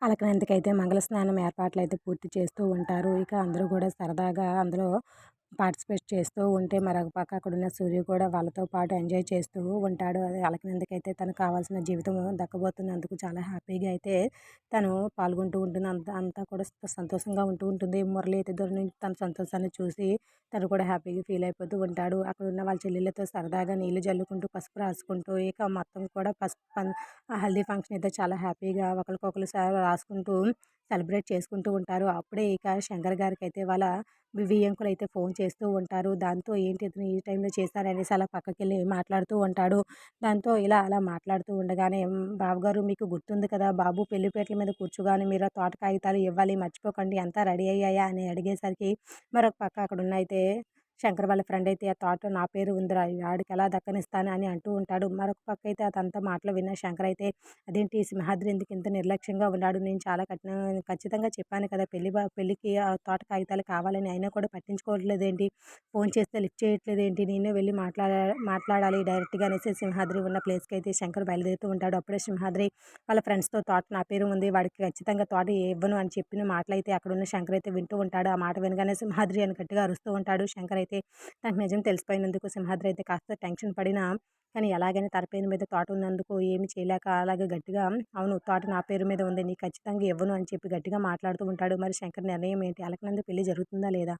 అలకనందకైతే మంగళ స్నానం ఏర్పాట్లయితే పూర్తి చేస్తూ ఉంటారు. ఇక అందరూ గూడా సరదాగా అందులో పార్టిసిపేట్ చేస్తూ ఉంటే, మరొక పక్క అక్కడున్న సూర్య కూడా వాళ్ళతో పాటు ఎంజాయ్ చేస్తూ ఉంటాడు. అది అలకనందకైతే తనకు కావాల్సిన జీవితం దక్కబోతున్నందుకు చాలా హ్యాపీగా అయితే తను పాల్గొంటూ ఉంటుంది. అంతా కూడా సంతోషంగా ఉంటూ ఉంటుంది. మురళి అయితే దూరం నుంచి తన సంతోషాన్ని చూసి తను కూడా హ్యాపీగా ఫీల్ అయిపోతూ ఉంటాడు. అక్కడున్న వాళ్ళ చెల్లెళ్ళతో సరదాగా నీళ్లు జల్లుకుంటూ, పసుపు రాసుకుంటూ ఇక మొత్తం కూడా ఆ హల్దీ ఫంక్షన్ అయితే చాలా హ్యాపీగా ఒకరికొకరు రాసుకుంటూ సెలబ్రేట్ చేసుకుంటూ ఉంటారు. అప్పుడే ఇక శంకర్ గారికైతే వాళ్ళ వియ్యంకులైతే ఫోన్ చేస్తూ ఉంటారు. దాంతో ఏంటి ఇతను ఈ టైంలో చేశారనేసి అలా పక్కకెళ్ళి మాట్లాడుతూ ఉంటాడు. దాంతో ఇలా అలా మాట్లాడుతూ ఉండగానే బావగారు మీకు గుర్తుంది కదా! బాబు పెళ్లిపీటల మీద కూర్చోగానే మీరు ఆ తోట కాగితాలు ఇవ్వాలి మర్చిపోకండి అంతా రెడీ అయ్యాయా అని అడిగేసరికి మరొక పక్క అక్కడున్న అయితే శంకర్ వాళ్ళ ఫ్రెండ్ అయితే ఆ తోట నా పేరు ఉందిరా ఆడికెలా దక్కనిస్తాను అని అంటూ ఉంటాడు. మరొక పక్క అయితే అదంతా మాటలు విన్న శంకర్ అయితే అదేంటి సింహాద్రి ఎందుకు ఇంత నిర్లక్ష్యంగా ఉన్నాడు? నేను చాలా ఖచ్చితంగా చెప్పాను కదా! పెళ్ళికి ఆ తోట కాగితాలు కావాలని అయినా కూడా పట్టించుకోవట్లేదేంటి? ఫోన్ చేస్తే లిఫ్ట్ చేయట్లేదేంటి? నేనే వెళ్లి మాట్లాడాలి డైరెక్ట్‌గా అనేసి సింహాద్రి ఉన్న ప్లేస్‌కి అయితే శంకర్ బయలుదేరుతూ ఉంటాడు. అప్పుడే సింహాద్రి వాళ్ళ ఫ్రెండ్స్‌తో తోట నా పేరు ఉంది. వాడికి ఖచ్చితంగా తోట ఇవ్వను అని చెప్పిన మాటలైతే అక్కడున్న శంకర్ అయితే వింటూ ఉంటాడు. ఆ మాట వినగానే సింహాద్రి అని గట్టిగా అరుస్తూ ఉంటాడు. శంకర్ అయితే తనకు నిజం తెలిసిపోయినందుకు సింహాద్రి అయితే కాస్త టెన్షన్ పడినా కానీ ఎలాగైనా తన పేరు మీద తోట ఉన్నందుకు ఏమి చేయలేక అలాగే గట్టిగా అవును తోట నా పేరు మీద ఉంది. నీకు ఖచ్చితంగా ఇవ్వను అని చెప్పి గట్టిగా మాట్లాడుతూ ఉంటాడు. మరి శంకర్ నిర్ణయం ఏంటి? అలకనంద పెళ్లి జరుగుతుందా లేదా?